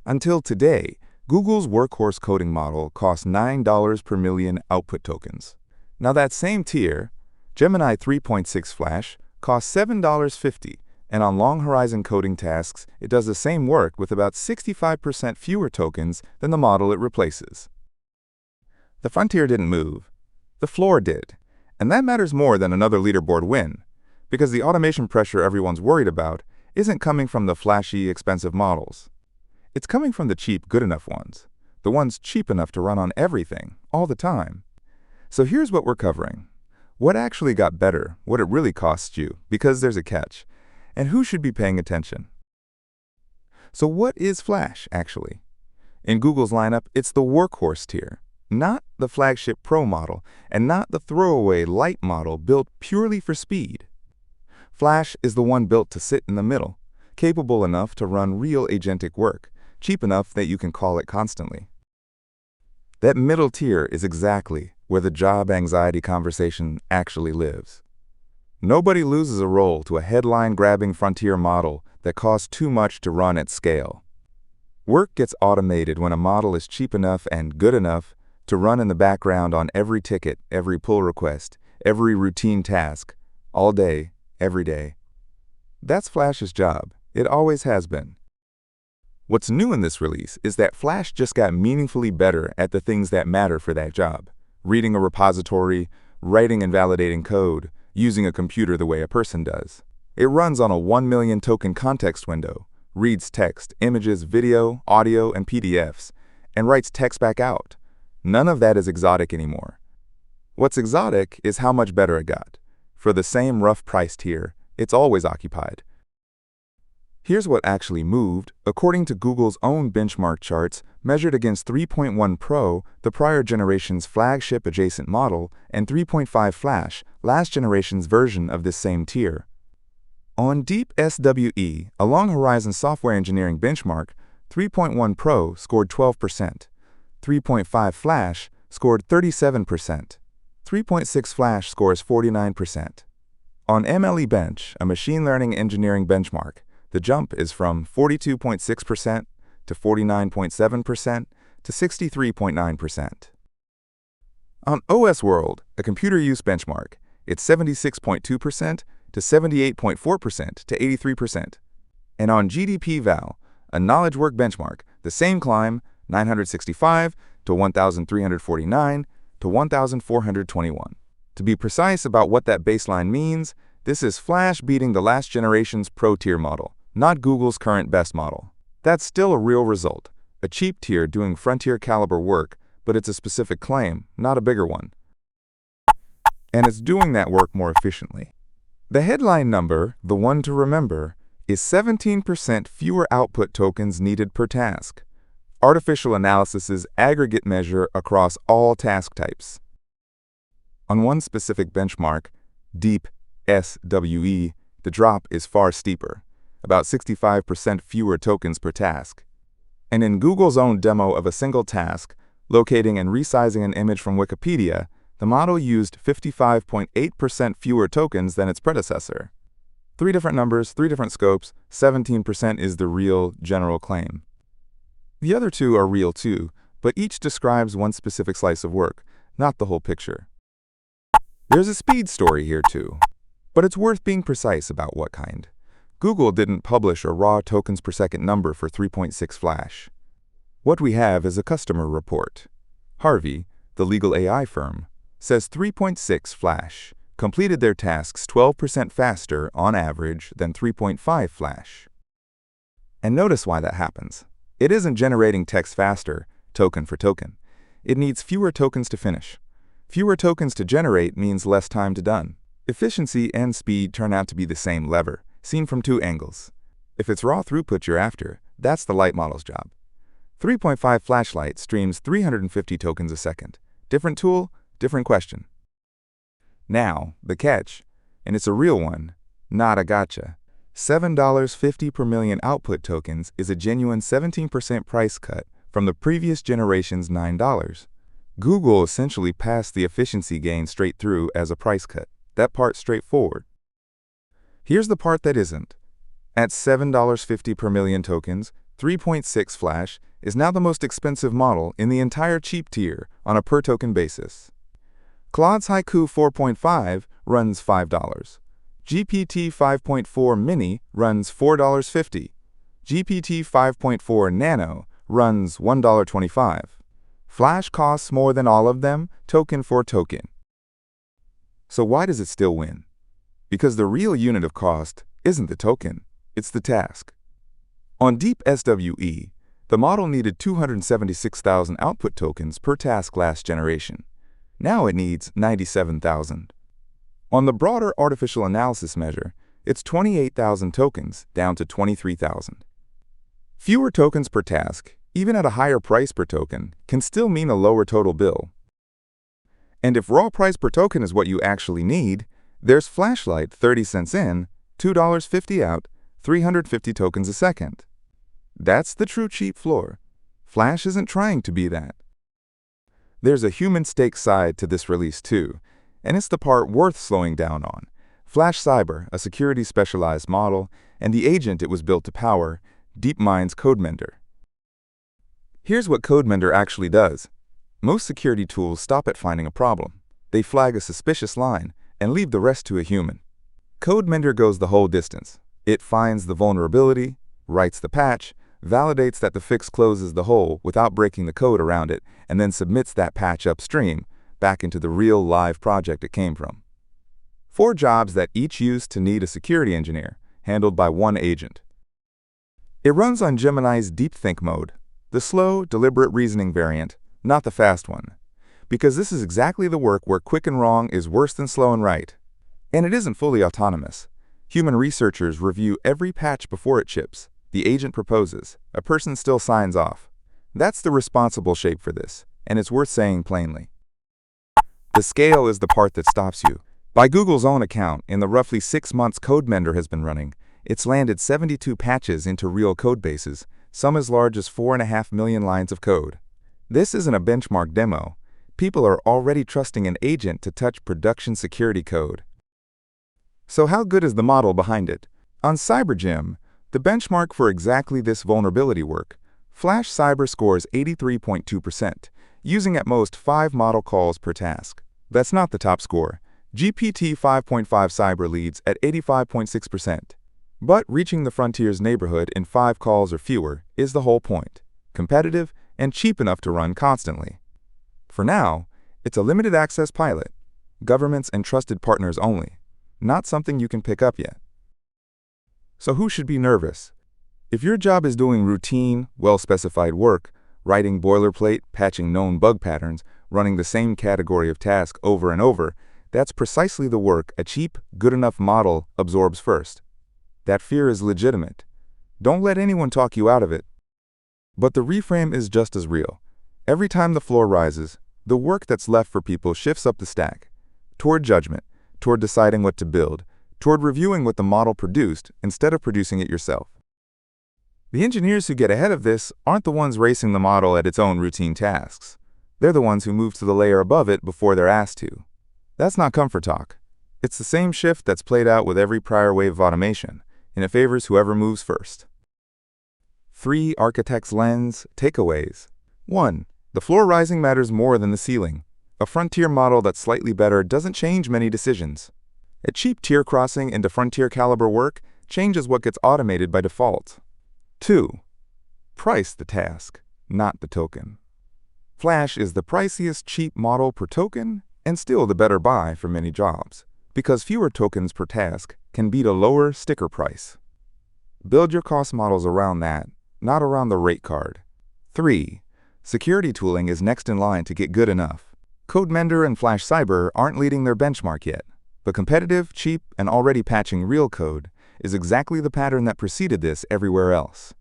Until today, Google's workhorse coding model costs $9 per million output tokens. Now that same tier, Gemini 3.6 Flash, costs $7.50, and on long-horizon coding tasks, it does the same work with about 65% fewer tokens than the model it replaces. The frontier didn't move. The floor did. And that matters more than another leaderboard win, because the automation pressure everyone's worried about isn't coming from the flashy, expensive models. It's coming from the cheap, good enough ones, the ones cheap enough to run on everything, all the time. So here's what we're covering. What actually got better, what it really costs you, because there's a catch, and who should be paying attention. So what is Flash, actually? In Google's lineup, it's the workhorse tier, not the flagship Pro model, and not the throwaway Lite model built purely for speed. Flash is the one built to sit in the middle, capable enough to run real agentic work, cheap enough that you can call it constantly. That middle tier is exactly where the job anxiety conversation actually lives. Nobody loses a role to a headline-grabbing frontier model that costs too much to run at scale. Work gets automated when a model is cheap enough and good enough to run in the background on every ticket, every pull request, every routine task, all day, every day. That's Flash's job. It always has been. What's new in this release is that Flash just got meaningfully better at the things that matter for that job. Reading a repository, writing and validating code, using a computer the way a person does. It runs on a 1 million token context window, reads text, images, video, audio, and PDFs, and writes text back out. None of that is exotic anymore. What's exotic is how much better it got. For the same rough price tier, it's always occupied. Here's what actually moved. According to Google's own benchmark charts, measured against 3.1 Pro, the prior generation's flagship adjacent model, and 3.5 Flash, last generation's version of this same tier. On DeepSWE, a long-horizon software engineering benchmark, 3.1 Pro scored 12%, 3.5 Flash scored 37%, 3.6 Flash scores 49%. On MLE-Bench, a machine learning engineering benchmark, the jump is from 42.6% to 49.7% to 63.9%. On OSWorld, a computer use benchmark, it's 76.2% to 78.4% to 83%. And on GDPVal, a knowledge work benchmark, the same climb, 965 to 1,349 to 1,421. To be precise about what that baseline means, this is Flash beating the last generation's Pro tier model, not Google's current best model. That's still a real result, a cheap tier doing frontier caliber work, but it's a specific claim, not a bigger one. And it's doing that work more efficiently. The headline number, the one to remember, is 17% fewer output tokens needed per task. Artificial analysis's aggregate measure across all task types. On one specific benchmark, DeepSWE, the drop is far steeper, about 65% fewer tokens per task. And in Google's own demo of a single task, locating and resizing an image from Wikipedia, the model used 55.8% fewer tokens than its predecessor. 3 different numbers, 3 different scopes, 17% is the real general claim. The other 2 are real too, but each describes one specific slice of work, not the whole picture. There's a speed story here too, but it's worth being precise about what kind. Google didn't publish a raw tokens per second number for 3.6 Flash. What we have is a customer report. Harvey, the legal AI firm, says 3.6 Flash completed their tasks 12% faster on average than 3.5 Flash. And notice why that happens. It isn't generating text faster, token for token. It needs fewer tokens to finish. Fewer tokens to generate means less time to done. Efficiency and speed turn out to be the same lever, seen from 2 angles. If it's raw throughput you're after, that's the Lite model's job. 3.5 Flash-Lite streams 350 tokens a second. Different tool, different question. Now, the catch, and it's a real one, not a gotcha. $7.50 per million output tokens is a genuine 17% price cut from the previous generation's $9. Google essentially passed the efficiency gain straight through as a price cut. That part's straightforward. Here's the part that isn't. At $7.50 per million tokens, 3.6 Flash is now the most expensive model in the entire cheap tier on a per-token basis. Claude's Haiku 4.5 runs $5. GPT 5.4 Mini runs $4.50. GPT 5.4 Nano runs $1.25. Flash costs more than all of them, token for token. So why does it still win? Because the real unit of cost isn't the token, it's the task. On DeepSWE, the model needed 276,000 output tokens per task last generation. Now it needs 97,000. On the broader artificial analysis measure, it's 28,000 tokens down to 23,000. Fewer tokens per task, even at a higher price per token, can still mean a lower total bill. And if raw price per token is what you actually need, there's Flash-Lite 30 cents in, $2.50 out, 350 tokens a second. That's the true cheap floor. Flash isn't trying to be that. There's a human stake side to this release too, and it's the part worth slowing down on. Flash-Cyber, a security-specialized model, and the agent it was built to power, DeepMind's CodeMender. Here's what CodeMender actually does. Most security tools stop at finding a problem. They flag a suspicious line and leave the rest to a human. CodeMender goes the whole distance. It finds the vulnerability, writes the patch, validates that the fix closes the hole without breaking the code around it, and then submits that patch upstream back into the real live project it came from. 4 jobs that each used to need a security engineer, handled by one agent. It runs on Gemini's Deep Think mode, the slow, deliberate reasoning variant, not the fast one, because this is exactly the work where quick and wrong is worse than slow and right. And it isn't fully autonomous. Human researchers review every patch before it ships. The agent proposes. A person still signs off. That's the responsible shape for this, and it's worth saying plainly. The scale is the part that stops you. By Google's own account, in the roughly 6 months CodeMender has been running, it's landed 72 patches into real code bases, some as large as 4.5 million lines of code. This isn't a benchmark demo. People are already trusting an agent to touch production security code. So how good is the model behind it? On CyberGem, the benchmark for exactly this vulnerability work, Flash-Cyber scores 83.2%, using at most 5 model calls per task. That's not the top score. GPT 5.5 Cyber leads at 85.6%. But reaching the frontier's neighborhood in 5 calls or fewer is the whole point. Competitive and cheap enough to run constantly. For now, it's a limited access pilot, governments and trusted partners only, not something you can pick up yet. So who should be nervous? If your job is doing routine, well-specified work, writing boilerplate, patching known bug patterns, running the same category of task over and over, that's precisely the work a cheap, good enough model absorbs first. That fear is legitimate. Don't let anyone talk you out of it. But the reframe is just as real. Every time the floor rises, the work that's left for people shifts up the stack, toward judgment, toward deciding what to build, toward reviewing what the model produced instead of producing it yourself. The engineers who get ahead of this aren't the ones racing the model at its own routine tasks. They're the ones who move to the layer above it before they're asked to. That's not comfort talk. It's the same shift that's played out with every prior wave of automation, and it favors whoever moves first. 3 Architect's Lens takeaways. 1. The floor rising matters more than the ceiling. A frontier model that's slightly better doesn't change many decisions. A cheap tier crossing into frontier caliber work changes what gets automated by default. 2. Price the task, not the token. Flash is the priciest cheap model per token and still the better buy for many jobs, because fewer tokens per task can beat a lower sticker price. Build your cost models around that, not around the rate card. 3. Security tooling is next in line to get good enough. CodeMender and Flash-Cyber aren't leading their benchmark yet, but competitive, cheap, and already patching real code is exactly the pattern that preceded this everywhere else.